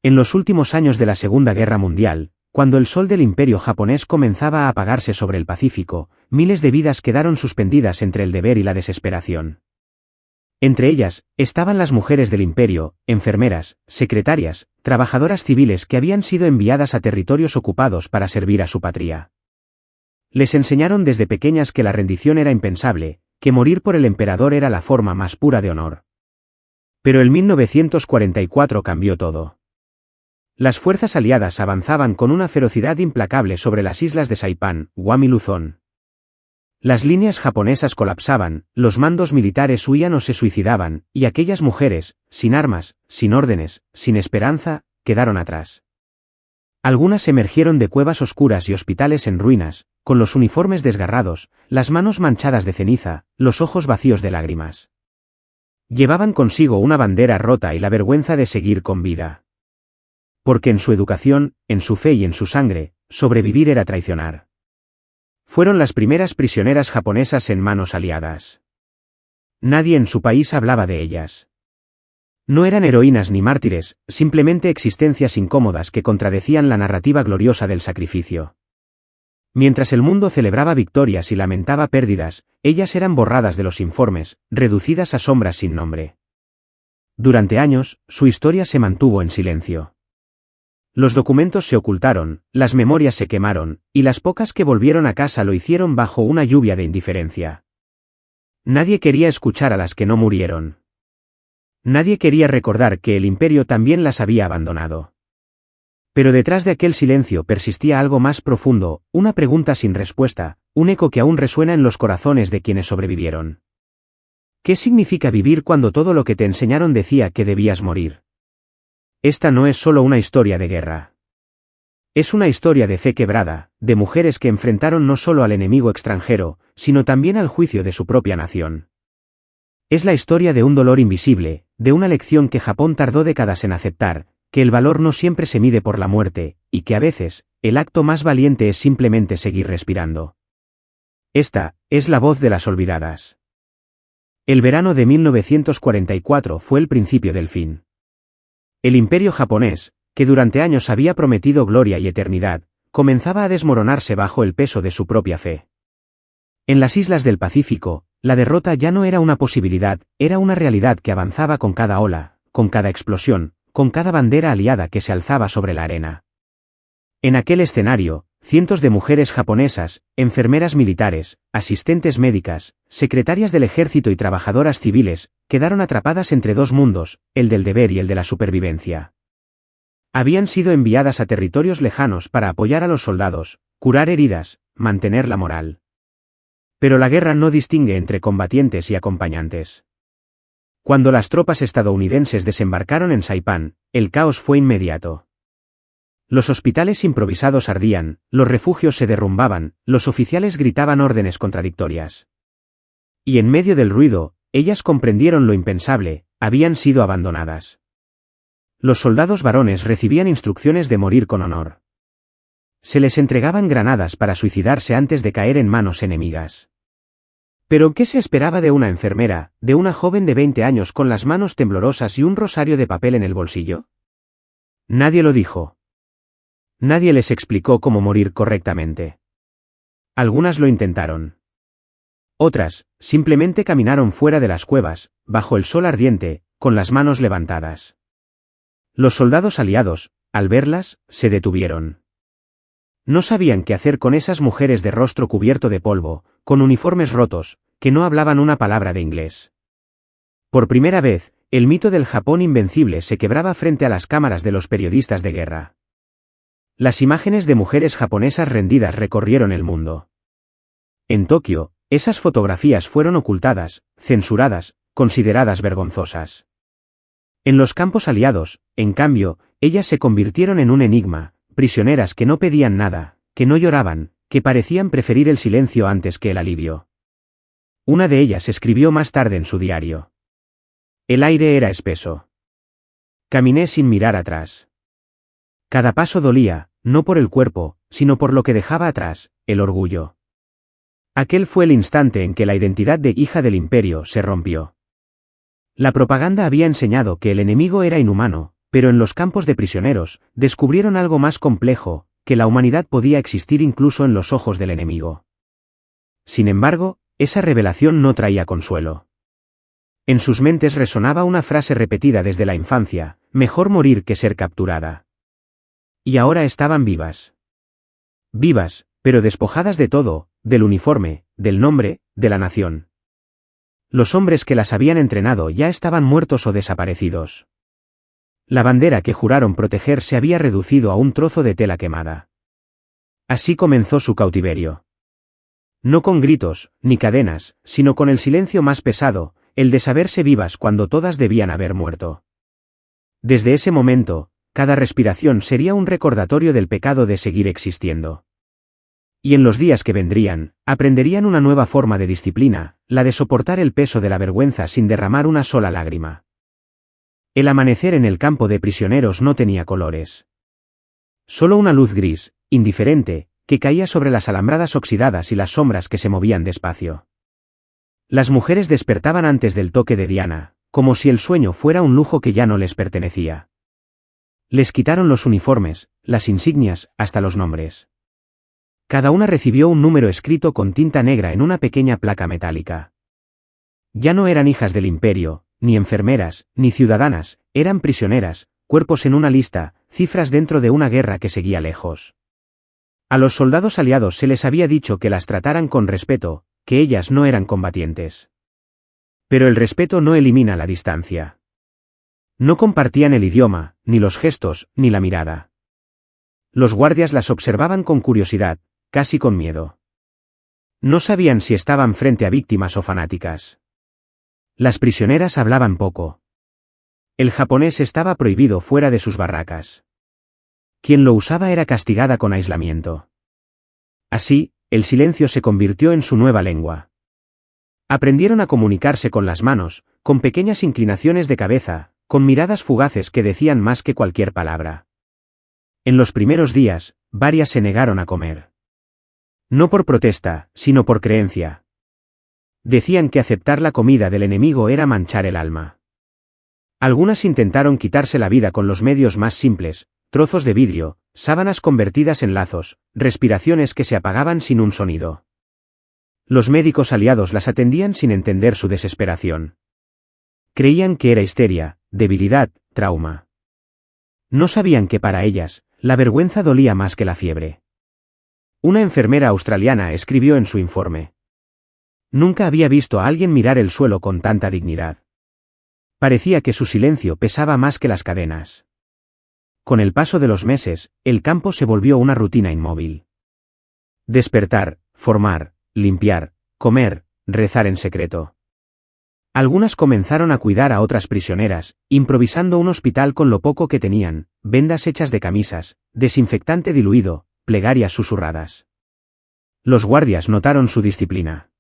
En los últimos años de la Segunda Guerra Mundial, cuando el sol del Imperio japonés comenzaba a apagarse sobre el Pacífico, miles de vidas quedaron suspendidas entre el deber y la desesperación. Entre ellas, estaban las mujeres del Imperio, enfermeras, secretarias, trabajadoras civiles que habían sido enviadas a territorios ocupados para servir a su patria. Les enseñaron desde pequeñas que la rendición era impensable, que morir por el emperador era la forma más pura de honor. Pero en 1944 cambió todo. Las fuerzas aliadas avanzaban con una ferocidad implacable sobre las islas de Saipán, Guam y Luzón. Las líneas japonesas colapsaban, los mandos militares huían o se suicidaban, y aquellas mujeres, sin armas, sin órdenes, sin esperanza, quedaron atrás. Algunas emergieron de cuevas oscuras y hospitales en ruinas, con los uniformes desgarrados, las manos manchadas de ceniza, los ojos vacíos de lágrimas. Llevaban consigo una bandera rota y la vergüenza de seguir con vida. Porque en su educación, en su fe y en su sangre, sobrevivir era traicionar. Fueron las primeras prisioneras japonesas en manos aliadas. Nadie en su país hablaba de ellas. No eran heroínas ni mártires, simplemente existencias incómodas que contradecían la narrativa gloriosa del sacrificio. Mientras el mundo celebraba victorias y lamentaba pérdidas, ellas eran borradas de los informes, reducidas a sombras sin nombre. Durante años, su historia se mantuvo en silencio. Los documentos se ocultaron, las memorias se quemaron, y las pocas que volvieron a casa lo hicieron bajo una lluvia de indiferencia. Nadie quería escuchar a las que no murieron. Nadie quería recordar que el imperio también las había abandonado. Pero detrás de aquel silencio persistía algo más profundo, una pregunta sin respuesta, un eco que aún resuena en los corazones de quienes sobrevivieron. ¿Qué significa vivir cuando todo lo que te enseñaron decía que debías morir? Esta no es solo una historia de guerra. Es una historia de fe quebrada, de mujeres que enfrentaron no solo al enemigo extranjero, sino también al juicio de su propia nación. Es la historia de un dolor invisible, de una lección que Japón tardó décadas en aceptar, que el valor no siempre se mide por la muerte, y que a veces, el acto más valiente es simplemente seguir respirando. Esta es la voz de las olvidadas. El verano de 1944 fue el principio del fin. El imperio japonés, que durante años había prometido gloria y eternidad, comenzaba a desmoronarse bajo el peso de su propia fe. En las islas del Pacífico, la derrota ya no era una posibilidad, era una realidad que avanzaba con cada ola, con cada explosión, con cada bandera aliada que se alzaba sobre la arena. En aquel escenario, cientos de mujeres japonesas, enfermeras militares, asistentes médicas, secretarias del ejército y trabajadoras civiles, quedaron atrapadas entre dos mundos, el del deber y el de la supervivencia. Habían sido enviadas a territorios lejanos para apoyar a los soldados, curar heridas, mantener la moral. Pero la guerra no distingue entre combatientes y acompañantes. Cuando las tropas estadounidenses desembarcaron en Saipán, el caos fue inmediato. Los hospitales improvisados ardían, los refugios se derrumbaban, los oficiales gritaban órdenes contradictorias. Y en medio del ruido, ellas comprendieron lo impensable, habían sido abandonadas. Los soldados varones recibían instrucciones de morir con honor. Se les entregaban granadas para suicidarse antes de caer en manos enemigas. ¿Pero qué se esperaba de una enfermera, de una joven de 20 años con las manos temblorosas y un rosario de papel en el bolsillo? Nadie lo dijo. Nadie les explicó cómo morir correctamente. Algunas lo intentaron. Otras, simplemente caminaron fuera de las cuevas, bajo el sol ardiente, con las manos levantadas. Los soldados aliados, al verlas, se detuvieron. No sabían qué hacer con esas mujeres de rostro cubierto de polvo, con uniformes rotos, que no hablaban una palabra de inglés. Por primera vez, el mito del Japón invencible se quebraba frente a las cámaras de los periodistas de guerra. Las imágenes de mujeres japonesas rendidas recorrieron el mundo. En Tokio, esas fotografías fueron ocultadas, censuradas, consideradas vergonzosas. En los campos aliados, en cambio, ellas se convirtieron en un enigma, prisioneras que no pedían nada, que no lloraban, que parecían preferir el silencio antes que el alivio. Una de ellas escribió más tarde en su diario. El aire era espeso. Caminé sin mirar atrás. Cada paso dolía, no por el cuerpo, sino por lo que dejaba atrás, el orgullo. Aquel fue el instante en que la identidad de hija del imperio se rompió. La propaganda había enseñado que el enemigo era inhumano, Pero en los campos de prisioneros, descubrieron algo más complejo, que la humanidad podía existir incluso en los ojos del enemigo. Sin embargo, esa revelación no traía consuelo. En sus mentes resonaba una frase repetida desde la infancia: mejor morir que ser capturada. Y ahora estaban vivas. Vivas, pero despojadas de todo, del uniforme, del nombre, de la nación. Los hombres que las habían entrenado ya estaban muertos o desaparecidos. La bandera que juraron proteger se había reducido a un trozo de tela quemada. Así comenzó su cautiverio. No con gritos, ni cadenas, sino con el silencio más pesado, el de saberse vivas cuando todas debían haber muerto. Desde ese momento, cada respiración sería un recordatorio del pecado de seguir existiendo. Y en los días que vendrían, aprenderían una nueva forma de disciplina, la de soportar el peso de la vergüenza sin derramar una sola lágrima. El amanecer en el campo de prisioneros no tenía colores. Solo una luz gris, indiferente, que caía sobre las alambradas oxidadas y las sombras que se movían despacio. Las mujeres despertaban antes del toque de Diana, como si el sueño fuera un lujo que ya no les pertenecía. Les quitaron los uniformes, las insignias, hasta los nombres. Cada una recibió un número escrito con tinta negra en una pequeña placa metálica. Ya no eran hijas del imperio, ni enfermeras, ni ciudadanas, eran prisioneras, cuerpos en una lista, cifras dentro de una guerra que seguía lejos. A los soldados aliados se les había dicho que las trataran con respeto, que ellas no eran combatientes. Pero el respeto no elimina la distancia. No compartían el idioma, ni los gestos, ni la mirada. Los guardias las observaban con curiosidad, casi con miedo. No sabían si estaban frente a víctimas o fanáticas. Las prisioneras hablaban poco. El japonés estaba prohibido fuera de sus barracas. Quien lo usaba era castigada con aislamiento. Así, el silencio se convirtió en su nueva lengua. Aprendieron a comunicarse con las manos, con pequeñas inclinaciones de cabeza, con miradas fugaces que decían más que cualquier palabra. En los primeros días, varias se negaron a comer. No por protesta, sino por creencia. Decían que aceptar la comida del enemigo era manchar el alma. Algunas intentaron quitarse la vida con los medios más simples: trozos de vidrio, sábanas convertidas en lazos, respiraciones que se apagaban sin un sonido. Los médicos aliados las atendían sin entender su desesperación. Creían que era histeria, debilidad, trauma. No sabían que para ellas, la vergüenza dolía más que la fiebre. Una enfermera australiana escribió en su informe: nunca había visto a alguien mirar el suelo con tanta dignidad. Parecía que su silencio pesaba más que las cadenas. Con el paso de los meses, el campo se volvió una rutina inmóvil. Despertar, formar, limpiar, comer, rezar en secreto. Algunas comenzaron a cuidar a otras prisioneras, improvisando un hospital con lo poco que tenían: vendas hechas de camisas, desinfectante diluido, plegarias susurradas. Los guardias notaron su disciplina.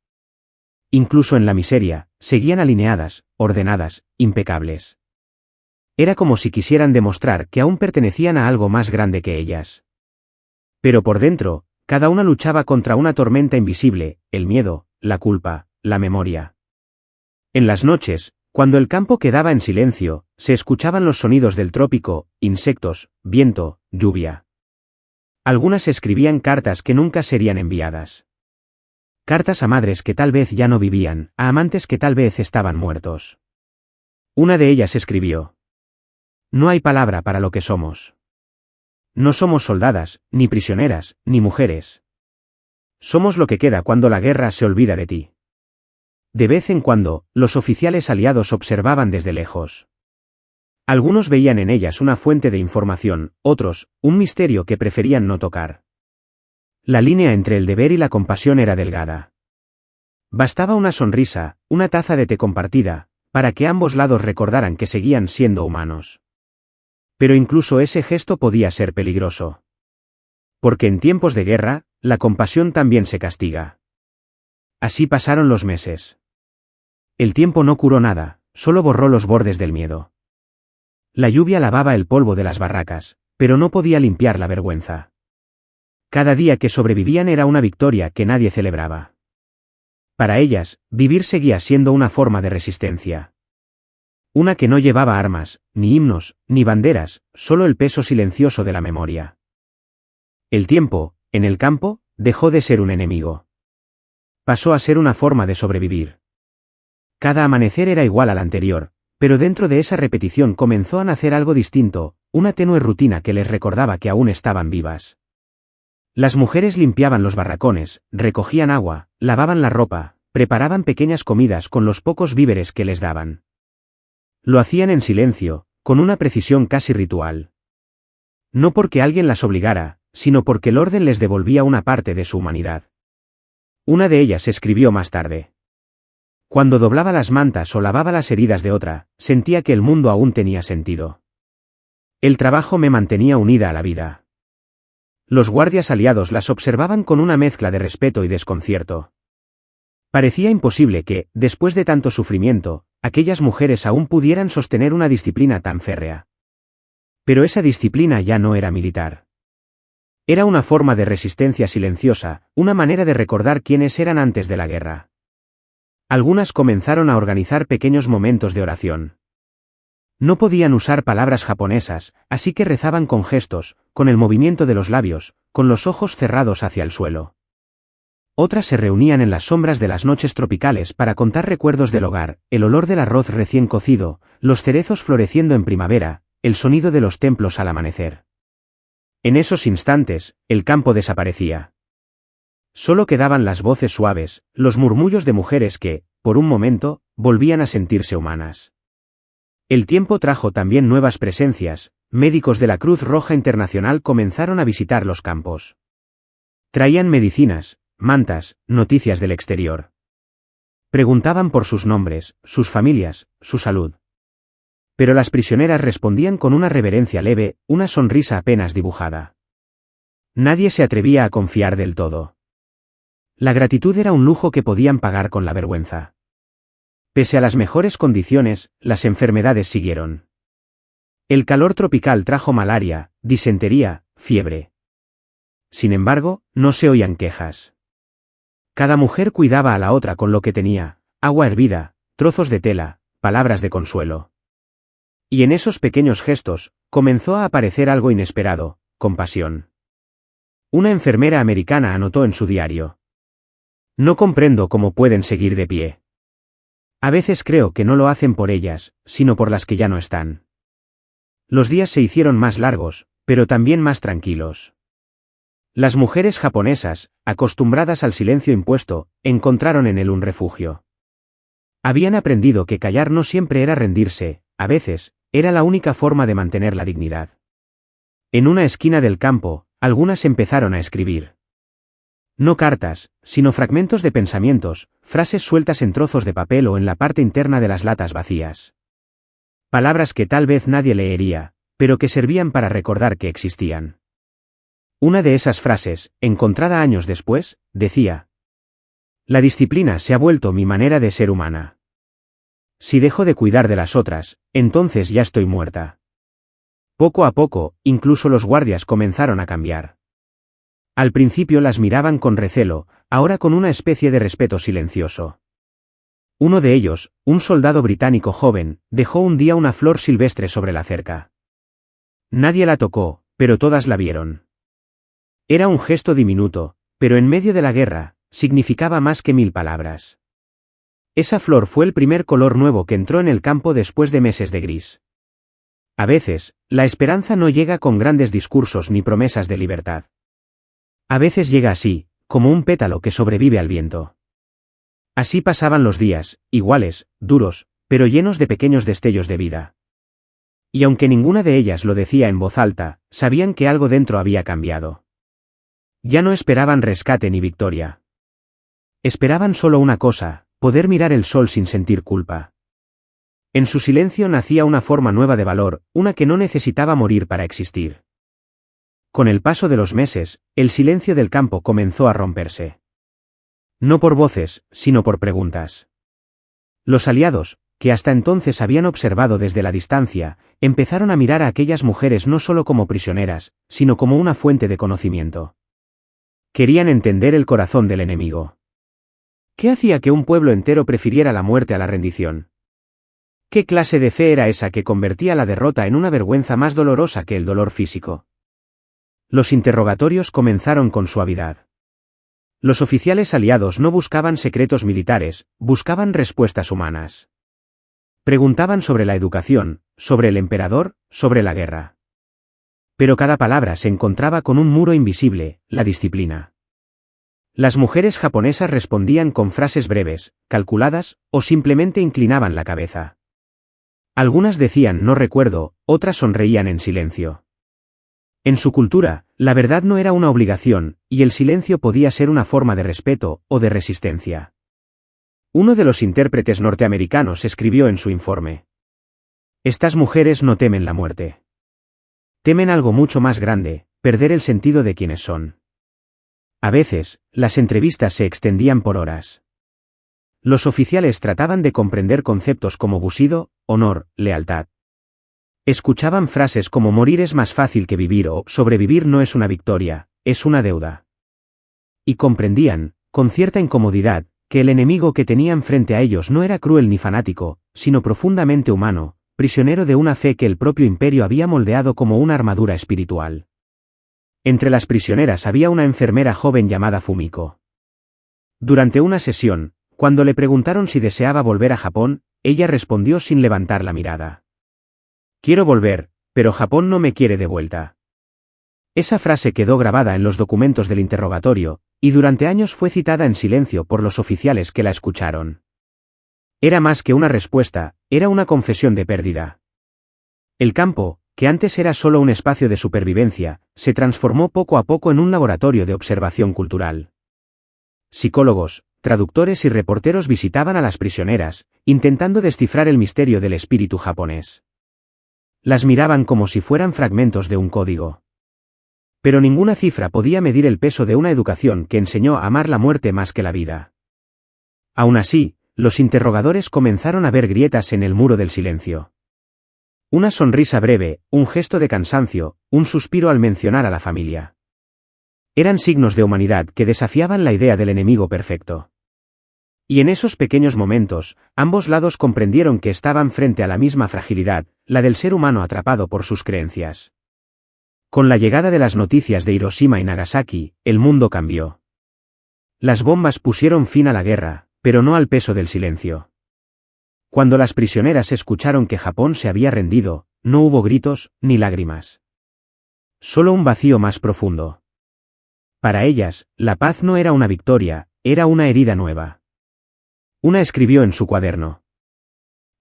Incluso en la miseria, seguían alineadas, ordenadas, impecables. Era como si quisieran demostrar que aún pertenecían a algo más grande que ellas. Pero por dentro, cada una luchaba contra una tormenta invisible: el miedo, la culpa, la memoria. En las noches, cuando el campo quedaba en silencio, se escuchaban los sonidos del trópico: insectos, viento, lluvia. Algunas escribían cartas que nunca serían enviadas. Cartas a madres que tal vez ya no vivían, a amantes que tal vez estaban muertos. Una de ellas escribió: no hay palabra para lo que somos. No somos soldadas, ni prisioneras, ni mujeres. Somos lo que queda cuando la guerra se olvida de ti. De vez en cuando, los oficiales aliados observaban desde lejos. Algunos veían en ellas una fuente de información, otros, un misterio que preferían no tocar. La línea entre el deber y la compasión era delgada. Bastaba una sonrisa, una taza de té compartida, para que ambos lados recordaran que seguían siendo humanos. Pero incluso ese gesto podía ser peligroso. Porque en tiempos de guerra, la compasión también se castiga. Así pasaron los meses. El tiempo no curó nada, solo borró los bordes del miedo. La lluvia lavaba el polvo de las barracas, pero no podía limpiar la vergüenza. Cada día que sobrevivían era una victoria que nadie celebraba. Para ellas, vivir seguía siendo una forma de resistencia. Una que no llevaba armas, ni himnos, ni banderas, solo el peso silencioso de la memoria. El tiempo, en el campo, dejó de ser un enemigo. Pasó a ser una forma de sobrevivir. Cada amanecer era igual al anterior, pero dentro de esa repetición comenzó a nacer algo distinto, una tenue rutina que les recordaba que aún estaban vivas. Las mujeres limpiaban los barracones, recogían agua, lavaban la ropa, preparaban pequeñas comidas con los pocos víveres que les daban. Lo hacían en silencio, con una precisión casi ritual. No porque alguien las obligara, sino porque el orden les devolvía una parte de su humanidad. Una de ellas escribió más tarde. Cuando doblaba las mantas o lavaba las heridas de otra, sentía que el mundo aún tenía sentido. El trabajo me mantenía unida a la vida. Los guardias aliados las observaban con una mezcla de respeto y desconcierto. Parecía imposible que, después de tanto sufrimiento, aquellas mujeres aún pudieran sostener una disciplina tan férrea. Pero esa disciplina ya no era militar. Era una forma de resistencia silenciosa, una manera de recordar quiénes eran antes de la guerra. Algunas comenzaron a organizar pequeños momentos de oración. No podían usar palabras japonesas, así que rezaban con gestos, con el movimiento de los labios, con los ojos cerrados hacia el suelo. Otras se reunían en las sombras de las noches tropicales para contar recuerdos del hogar, el olor del arroz recién cocido, los cerezos floreciendo en primavera, el sonido de los templos al amanecer. En esos instantes, el campo desaparecía. Solo quedaban las voces suaves, los murmullos de mujeres que, por un momento, volvían a sentirse humanas. El tiempo trajo también nuevas presencias, médicos de la Cruz Roja Internacional comenzaron a visitar los campos. Traían medicinas, mantas, noticias del exterior. Preguntaban por sus nombres, sus familias, su salud. Pero las prisioneras respondían con una reverencia leve, una sonrisa apenas dibujada. Nadie se atrevía a confiar del todo. La gratitud era un lujo que podían pagar con la vergüenza. Pese a las mejores condiciones, las enfermedades siguieron. El calor tropical trajo malaria, disentería, fiebre. Sin embargo, no se oían quejas. Cada mujer cuidaba a la otra con lo que tenía, agua hervida, trozos de tela, palabras de consuelo. Y en esos pequeños gestos, comenzó a aparecer algo inesperado, compasión. Una enfermera americana anotó en su diario: "No comprendo cómo pueden seguir de pie. A veces creo que no lo hacen por ellas, sino por las que ya no están". Los días se hicieron más largos, pero también más tranquilos. Las mujeres japonesas, acostumbradas al silencio impuesto, encontraron en él un refugio. Habían aprendido que callar no siempre era rendirse, a veces, era la única forma de mantener la dignidad. En una esquina del campo, algunas empezaron a escribir. No cartas, sino fragmentos de pensamientos, frases sueltas en trozos de papel o en la parte interna de las latas vacías. Palabras que tal vez nadie leería, pero que servían para recordar que existían. Una de esas frases, encontrada años después, decía: "La disciplina se ha vuelto mi manera de ser humana. Si dejo de cuidar de las otras, entonces ya estoy muerta". Poco a poco, incluso los guardias comenzaron a cambiar. Al principio las miraban con recelo, ahora con una especie de respeto silencioso. Uno de ellos, un soldado británico joven, dejó un día una flor silvestre sobre la cerca. Nadie la tocó, pero todas la vieron. Era un gesto diminuto, pero en medio de la guerra, significaba más que 1000 palabras. Esa flor fue el primer color nuevo que entró en el campo después de meses de gris. A veces, la esperanza no llega con grandes discursos ni promesas de libertad. A veces llega así, como un pétalo que sobrevive al viento. Así pasaban los días, iguales, duros, pero llenos de pequeños destellos de vida. Y aunque ninguna de ellas lo decía en voz alta, sabían que algo dentro había cambiado. Ya no esperaban rescate ni victoria. Esperaban solo una cosa: poder mirar el sol sin sentir culpa. En su silencio nacía una forma nueva de valor, una que no necesitaba morir para existir. Con el paso de los meses, el silencio del campo comenzó a romperse. No por voces, sino por preguntas. Los aliados, que hasta entonces habían observado desde la distancia, empezaron a mirar a aquellas mujeres no solo como prisioneras, sino como una fuente de conocimiento. Querían entender el corazón del enemigo. ¿Qué hacía que un pueblo entero prefiriera la muerte a la rendición? ¿Qué clase de fe era esa que convertía la derrota en una vergüenza más dolorosa que el dolor físico? Los interrogatorios comenzaron con suavidad. Los oficiales aliados no buscaban secretos militares, buscaban respuestas humanas. Preguntaban sobre la educación, sobre el emperador, sobre la guerra. Pero cada palabra se encontraba con un muro invisible, la disciplina. Las mujeres japonesas respondían con frases breves, calculadas, o simplemente inclinaban la cabeza. Algunas decían no recuerdo, otras sonreían en silencio. En su cultura, la verdad no era una obligación, y el silencio podía ser una forma de respeto o de resistencia. Uno de los intérpretes norteamericanos escribió en su informe: estas mujeres no temen la muerte. Temen algo mucho más grande, perder el sentido de quiénes son. A veces, las entrevistas se extendían por horas. Los oficiales trataban de comprender conceptos como bushido, honor, lealtad. Escuchaban frases como morir es más fácil que vivir o sobrevivir no es una victoria, es una deuda. Y comprendían, con cierta incomodidad, que el enemigo que tenían frente a ellos no era cruel ni fanático, sino profundamente humano, prisionero de una fe que el propio imperio había moldeado como una armadura espiritual. Entre las prisioneras había una enfermera joven llamada Fumiko. Durante una sesión, cuando le preguntaron si deseaba volver a Japón, ella respondió sin levantar la mirada: quiero volver, pero Japón no me quiere de vuelta. Esa frase quedó grabada en los documentos del interrogatorio, y durante años fue citada en silencio por los oficiales que la escucharon. Era más que una respuesta, era una confesión de pérdida. El campo, que antes era solo un espacio de supervivencia, se transformó poco a poco en un laboratorio de observación cultural. Psicólogos, traductores y reporteros visitaban a las prisioneras, intentando descifrar el misterio del espíritu japonés. Las miraban como si fueran fragmentos de un código. Pero ninguna cifra podía medir el peso de una educación que enseñó a amar la muerte más que la vida. Aún así, los interrogadores comenzaron a ver grietas en el muro del silencio. Una sonrisa breve, un gesto de cansancio, un suspiro al mencionar a la familia. Eran signos de humanidad que desafiaban la idea del enemigo perfecto. Y en esos pequeños momentos, ambos lados comprendieron que estaban frente a la misma fragilidad, la del ser humano atrapado por sus creencias. Con la llegada de las noticias de Hiroshima y Nagasaki, el mundo cambió. Las bombas pusieron fin a la guerra, pero no al peso del silencio. Cuando las prisioneras escucharon que Japón se había rendido, no hubo gritos, ni lágrimas. Solo un vacío más profundo. Para ellas, la paz no era una victoria, era una herida nueva. Una escribió en su cuaderno: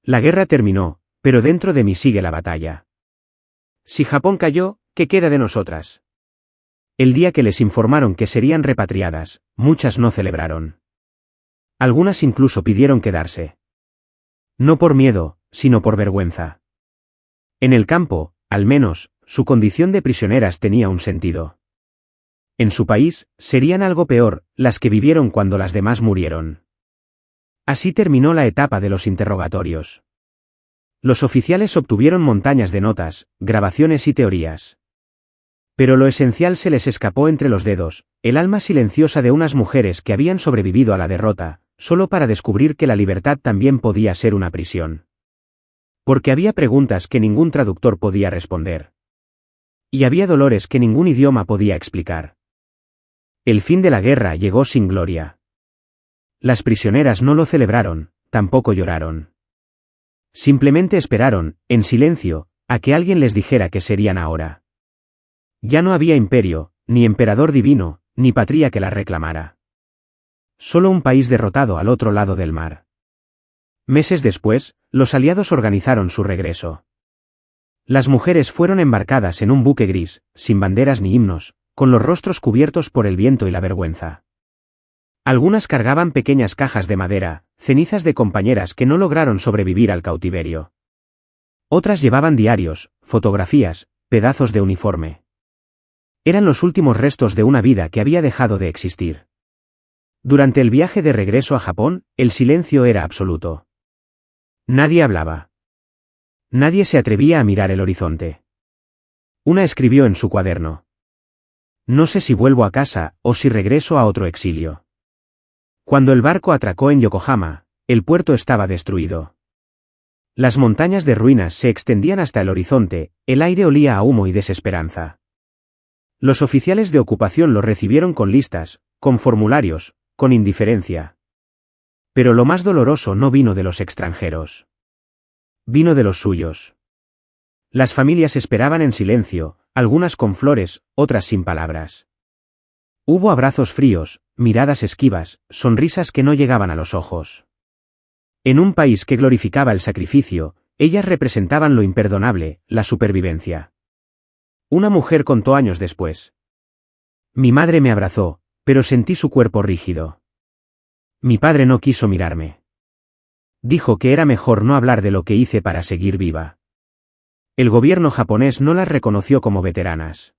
la guerra terminó, pero dentro de mí sigue la batalla. Si Japón cayó, ¿qué queda de nosotras? El día que les informaron que serían repatriadas, muchas no celebraron. Algunas incluso pidieron quedarse. No por miedo, sino por vergüenza. En el campo, al menos, su condición de prisioneras tenía un sentido. En su país, serían algo peor, las que vivieron cuando las demás murieron. Así terminó la etapa de los interrogatorios. Los oficiales obtuvieron montañas de notas, grabaciones y teorías. Pero lo esencial se les escapó entre los dedos, el alma silenciosa de unas mujeres que habían sobrevivido a la derrota, solo para descubrir que la libertad también podía ser una prisión. Porque había preguntas que ningún traductor podía responder. Y había dolores que ningún idioma podía explicar. El fin de la guerra llegó sin gloria. Las prisioneras no lo celebraron, tampoco lloraron. Simplemente esperaron, en silencio, a que alguien les dijera qué serían ahora. Ya no había imperio, ni emperador divino, ni patria que las reclamara. Solo un país derrotado al otro lado del mar. Meses después, los aliados organizaron su regreso. Las mujeres fueron embarcadas en un buque gris, sin banderas ni himnos, con los rostros cubiertos por el viento y la vergüenza. Algunas cargaban pequeñas cajas de madera, cenizas de compañeras que no lograron sobrevivir al cautiverio. Otras llevaban diarios, fotografías, pedazos de uniforme. Eran los últimos restos de una vida que había dejado de existir. Durante el viaje de regreso a Japón, el silencio era absoluto. Nadie hablaba. Nadie se atrevía a mirar el horizonte. Una escribió en su cuaderno: no sé si vuelvo a casa, o si regreso a otro exilio. Cuando el barco atracó en Yokohama, el puerto estaba destruido. Las montañas de ruinas se extendían hasta el horizonte, el aire olía a humo y desesperanza. Los oficiales de ocupación lo recibieron con listas, con formularios, con indiferencia. Pero lo más doloroso no vino de los extranjeros. Vino de los suyos. Las familias esperaban en silencio, algunas con flores, otras sin palabras. Hubo abrazos fríos, miradas esquivas, sonrisas que no llegaban a los ojos. En un país que glorificaba el sacrificio, ellas representaban lo imperdonable, la supervivencia. Una mujer contó años después. Mi madre me abrazó, pero sentí su cuerpo rígido. Mi padre no quiso mirarme. Dijo que era mejor no hablar de lo que hice para seguir viva. El gobierno japonés no las reconoció como veteranas.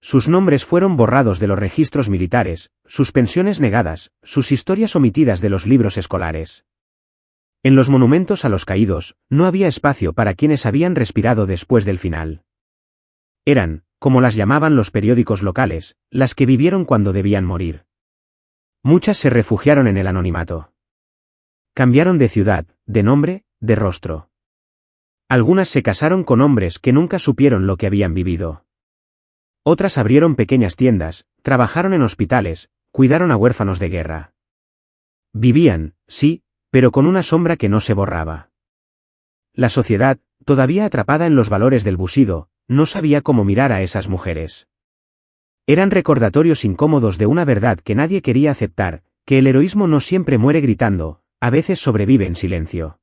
Sus nombres fueron borrados de los registros militares, sus pensiones negadas, sus historias omitidas de los libros escolares. En los monumentos a los caídos, no había espacio para quienes habían respirado después del final. Eran, como las llamaban los periódicos locales, las que vivieron cuando debían morir. Muchas se refugiaron en el anonimato. Cambiaron de ciudad, de nombre, de rostro. Algunas se casaron con hombres que nunca supieron lo que habían vivido. Otras abrieron pequeñas tiendas, trabajaron en hospitales, cuidaron a huérfanos de guerra. Vivían, sí, pero con una sombra que no se borraba. La sociedad, todavía atrapada en los valores del bushido, no sabía cómo mirar a esas mujeres. Eran recordatorios incómodos de una verdad que nadie quería aceptar, que el heroísmo no siempre muere gritando, a veces sobrevive en silencio.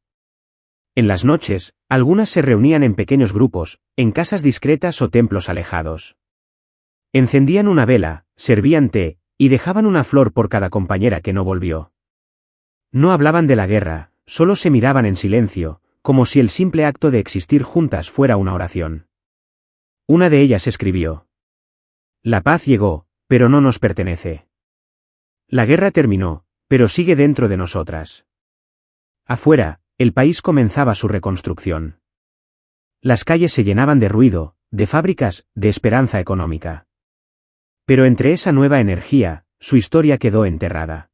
En las noches, algunas se reunían en pequeños grupos, en casas discretas o templos alejados. Encendían una vela, servían té, y dejaban una flor por cada compañera que no volvió. No hablaban de la guerra, solo se miraban en silencio, como si el simple acto de existir juntas fuera una oración. Una de ellas escribió: La paz llegó, pero no nos pertenece. La guerra terminó, pero sigue dentro de nosotras. Afuera, el país comenzaba su reconstrucción. Las calles se llenaban de ruido, de fábricas, de esperanza económica. Pero entre esa nueva energía, su historia quedó enterrada.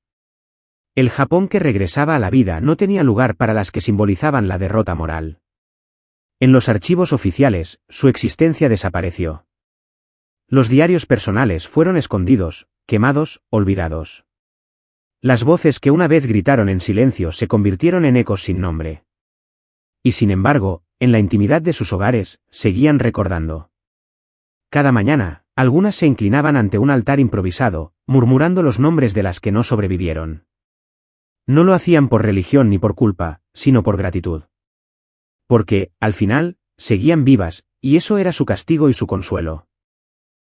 El Japón que regresaba a la vida no tenía lugar para las que simbolizaban la derrota moral. En los archivos oficiales, su existencia desapareció. Los diarios personales fueron escondidos, quemados, olvidados. Las voces que una vez gritaron en silencio se convirtieron en ecos sin nombre. Y sin embargo, en la intimidad de sus hogares, seguían recordando. Cada mañana, algunas se inclinaban ante un altar improvisado, murmurando los nombres de las que no sobrevivieron. No lo hacían por religión ni por culpa, sino por gratitud. Porque, al final, seguían vivas, y eso era su castigo y su consuelo.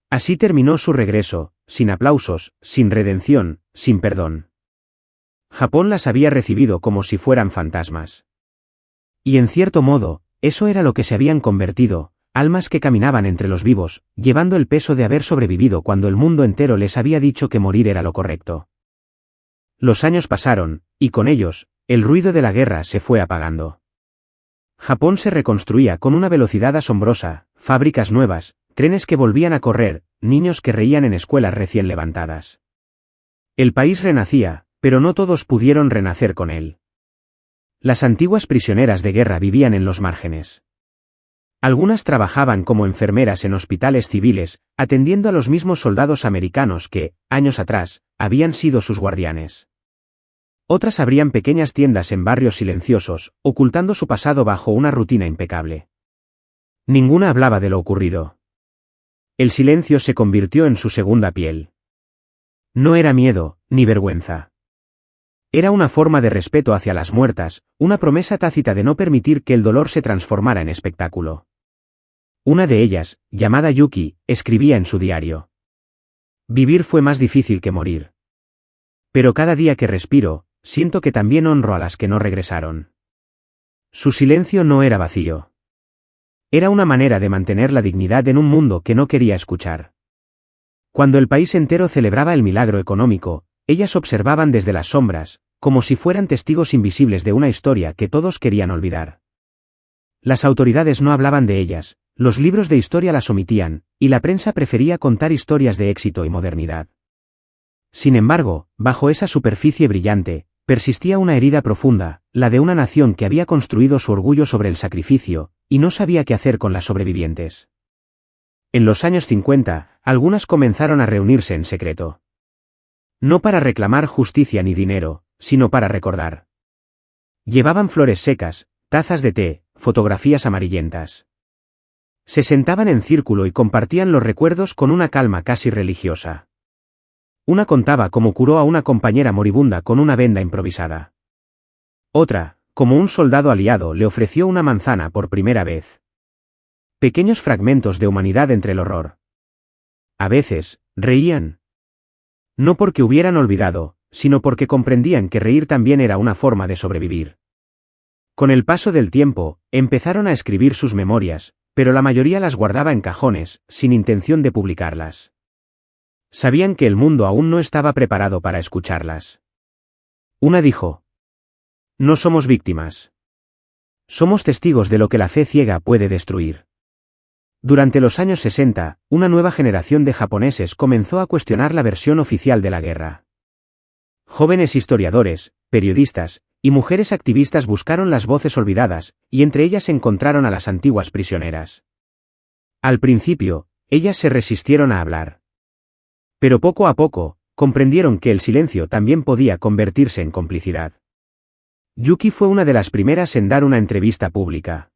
Así terminó su regreso, sin aplausos, sin redención, sin perdón. Japón las había recibido como si fueran fantasmas. Y en cierto modo, eso era lo que se habían convertido, almas que caminaban entre los vivos, llevando el peso de haber sobrevivido cuando el mundo entero les había dicho que morir era lo correcto. Los años pasaron, y con ellos, el ruido de la guerra se fue apagando. Japón se reconstruía con una velocidad asombrosa, fábricas nuevas, trenes que volvían a correr, niños que reían en escuelas recién levantadas. El país renacía, pero no todos pudieron renacer con él. Las antiguas prisioneras de guerra vivían en los márgenes. Algunas trabajaban como enfermeras en hospitales civiles, atendiendo a los mismos soldados americanos que, años atrás, habían sido sus guardianes. Otras abrían pequeñas tiendas en barrios silenciosos, ocultando su pasado bajo una rutina impecable. Ninguna hablaba de lo ocurrido. El silencio se convirtió en su segunda piel. No era miedo, ni vergüenza. Era una forma de respeto hacia las muertas, una promesa tácita de no permitir que el dolor se transformara en espectáculo. Una de ellas, llamada Yuki, escribía en su diario: Vivir fue más difícil que morir. Pero cada día que respiro, siento que también honro a las que no regresaron. Su silencio no era vacío. Era una manera de mantener la dignidad en un mundo que no quería escuchar. Cuando el país entero celebraba el milagro económico, ellas observaban desde las sombras, como si fueran testigos invisibles de una historia que todos querían olvidar. Las autoridades no hablaban de ellas, los libros de historia las omitían, y la prensa prefería contar historias de éxito y modernidad. Sin embargo, bajo esa superficie brillante, persistía una herida profunda, la de una nación que había construido su orgullo sobre el sacrificio, y no sabía qué hacer con las sobrevivientes. En los años 50, algunas comenzaron a reunirse en secreto. No para reclamar justicia ni dinero, sino para recordar. Llevaban flores secas, tazas de té, fotografías amarillentas. Se sentaban en círculo y compartían los recuerdos con una calma casi religiosa. Una contaba cómo curó a una compañera moribunda con una venda improvisada. Otra, como un soldado aliado le ofreció una manzana por primera vez. Pequeños fragmentos de humanidad entre el horror. A veces, reían. No porque hubieran olvidado, sino porque comprendían que reír también era una forma de sobrevivir. Con el paso del tiempo, empezaron a escribir sus memorias, pero la mayoría las guardaba en cajones, sin intención de publicarlas. Sabían que el mundo aún no estaba preparado para escucharlas. Una dijo: no somos víctimas. Somos testigos de lo que la fe ciega puede destruir. Durante los años 60, una nueva generación de japoneses comenzó a cuestionar la versión oficial de la guerra. Jóvenes historiadores, periodistas, y mujeres activistas buscaron las voces olvidadas, y entre ellas encontraron a las antiguas prisioneras. Al principio, ellas se resistieron a hablar. Pero poco a poco, comprendieron que el silencio también podía convertirse en complicidad. Yuki fue una de las primeras en dar una entrevista pública.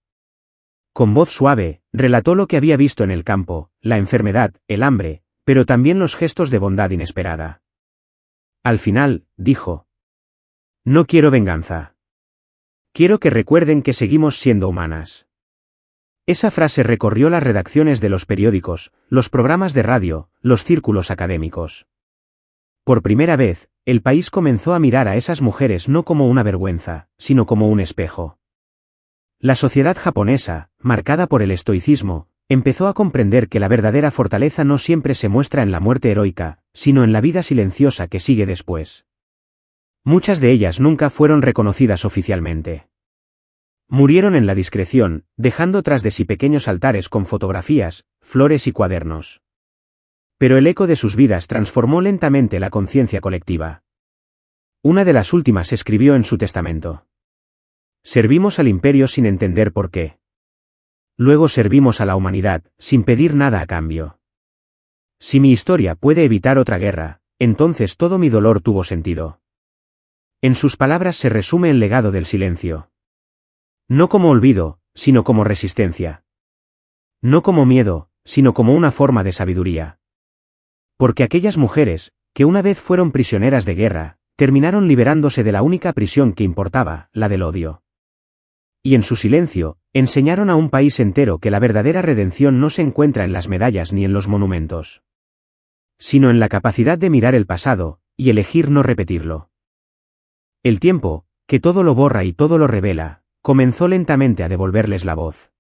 Con voz suave, relató lo que había visto en el campo, la enfermedad, el hambre, pero también los gestos de bondad inesperada. Al final, dijo: no quiero venganza. Quiero que recuerden que seguimos siendo humanas. Esa frase recorrió las redacciones de los periódicos, los programas de radio, los círculos académicos. Por primera vez, el país comenzó a mirar a esas mujeres no como una vergüenza, sino como un espejo. La sociedad japonesa, marcada por el estoicismo, empezó a comprender que la verdadera fortaleza no siempre se muestra en la muerte heroica, sino en la vida silenciosa que sigue después. Muchas de ellas nunca fueron reconocidas oficialmente. Murieron en la discreción, dejando tras de sí pequeños altares con fotografías, flores y cuadernos. Pero el eco de sus vidas transformó lentamente la conciencia colectiva. Una de las últimas escribió en su testamento: servimos al imperio sin entender por qué. Luego servimos a la humanidad, sin pedir nada a cambio. Si mi historia puede evitar otra guerra, entonces todo mi dolor tuvo sentido. En sus palabras se resume el legado del silencio. No como olvido, sino como resistencia. No como miedo, sino como una forma de sabiduría. Porque aquellas mujeres, que una vez fueron prisioneras de guerra, terminaron liberándose de la única prisión que importaba, la del odio. Y en su silencio, enseñaron a un país entero que la verdadera redención no se encuentra en las medallas ni en los monumentos, sino en la capacidad de mirar el pasado, y elegir no repetirlo. El tiempo, que todo lo borra y todo lo revela, comenzó lentamente a devolverles la voz.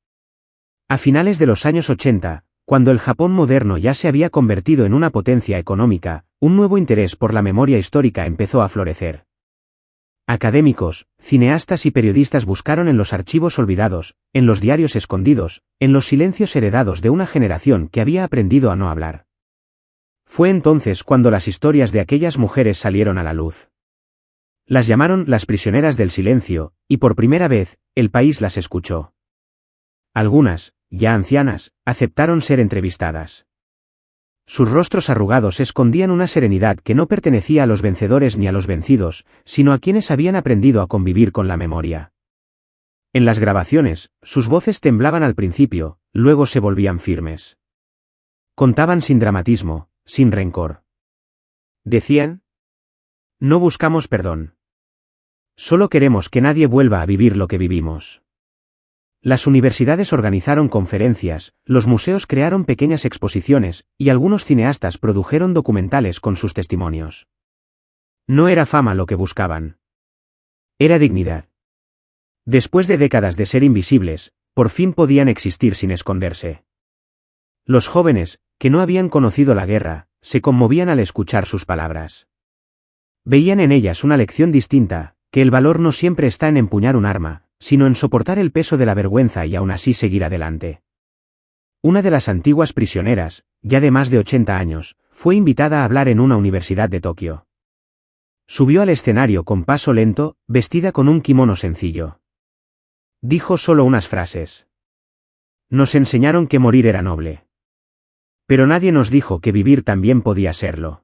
A finales de los años 80, cuando el Japón moderno ya se había convertido en una potencia económica, un nuevo interés por la memoria histórica empezó a florecer. Académicos, cineastas y periodistas buscaron en los archivos olvidados, en los diarios escondidos, en los silencios heredados de una generación que había aprendido a no hablar. Fue entonces cuando las historias de aquellas mujeres salieron a la luz. Las llamaron las prisioneras del silencio, y por primera vez, el país las escuchó. Algunas, ya ancianas, aceptaron ser entrevistadas. Sus rostros arrugados escondían una serenidad que no pertenecía a los vencedores ni a los vencidos, sino a quienes habían aprendido a convivir con la memoria. En las grabaciones, sus voces temblaban al principio, luego se volvían firmes. Contaban sin dramatismo, sin rencor. Decían: no buscamos perdón. Solo queremos que nadie vuelva a vivir lo que vivimos. Las universidades organizaron conferencias, los museos crearon pequeñas exposiciones, y algunos cineastas produjeron documentales con sus testimonios. No era fama lo que buscaban. Era dignidad. Después de décadas de ser invisibles, por fin podían existir sin esconderse. Los jóvenes, que no habían conocido la guerra, se conmovían al escuchar sus palabras. Veían en ellas una lección distinta, que el valor no siempre está en empuñar un arma, sino en soportar el peso de la vergüenza y aún así seguir adelante. Una de las antiguas prisioneras, ya de más de 80 años, fue invitada a hablar en una universidad de Tokio. Subió al escenario con paso lento, vestida con un kimono sencillo. Dijo solo unas frases. Nos enseñaron que morir era noble. Pero nadie nos dijo que vivir también podía serlo.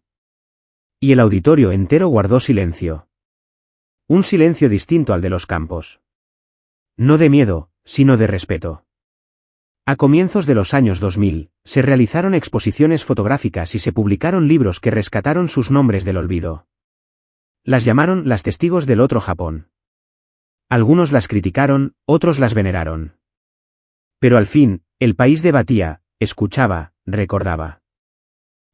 Y el auditorio entero guardó silencio. Un silencio distinto al de los campos. No de miedo, sino de respeto. A comienzos de los años 2000, se realizaron exposiciones fotográficas y se publicaron libros que rescataron sus nombres del olvido. Las llamaron las testigos del otro Japón. Algunos las criticaron, otros las veneraron. Pero al fin, el país debatía, escuchaba, recordaba.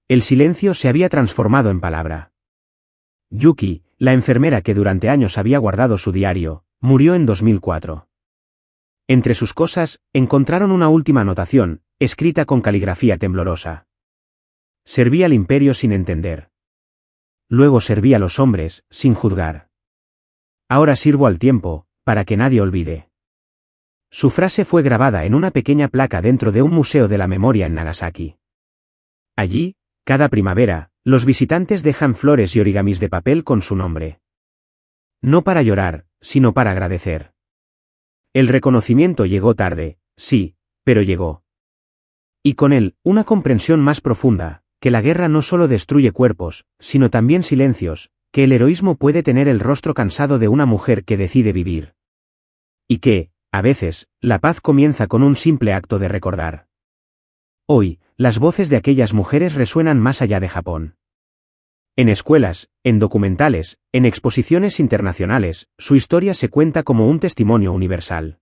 El silencio se había transformado en palabra. Yuki, la enfermera que durante años había guardado su diario, murió en 2004. Entre sus cosas, encontraron una última anotación, escrita con caligrafía temblorosa. Serví al imperio sin entender. Luego serví a los hombres, sin juzgar. Ahora sirvo al tiempo, para que nadie olvide. Su frase fue grabada en una pequeña placa dentro de un museo de la memoria en Nagasaki. Allí, cada primavera, los visitantes dejan flores y origamis de papel con su nombre. No para llorar, sino para agradecer. El reconocimiento llegó tarde, sí, pero llegó. Y con él, una comprensión más profunda, que la guerra no solo destruye cuerpos, sino también silencios, que el heroísmo puede tener el rostro cansado de una mujer que decide vivir. Y que, a veces, la paz comienza con un simple acto de recordar. Hoy, las voces de aquellas mujeres resuenan más allá de Japón. En escuelas, en documentales, en exposiciones internacionales, su historia se cuenta como un testimonio universal.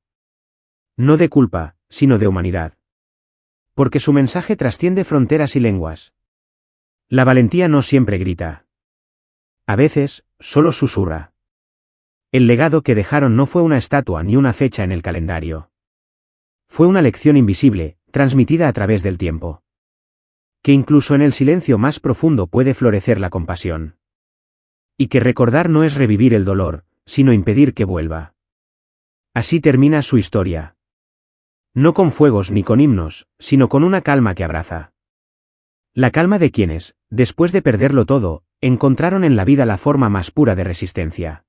No de culpa, sino de humanidad. Porque su mensaje trasciende fronteras y lenguas. La valentía no siempre grita. A veces, solo susurra. El legado que dejaron no fue una estatua ni una fecha en el calendario. Fue una lección invisible, transmitida a través del tiempo. Que incluso en el silencio más profundo puede florecer la compasión. Y que recordar no es revivir el dolor, sino impedir que vuelva. Así termina su historia. No con fuegos ni con himnos, sino con una calma que abraza. La calma de quienes, después de perderlo todo, encontraron en la vida la forma más pura de resistencia.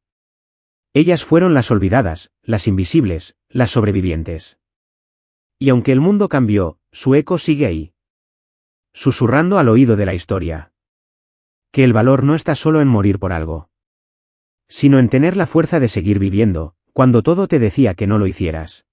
Ellas fueron las olvidadas, las invisibles, las sobrevivientes. Y aunque el mundo cambió, su eco sigue ahí. Susurrando al oído de la historia. Que el valor no está solo en morir por algo. Sino en tener la fuerza de seguir viviendo, cuando todo te decía que no lo hicieras.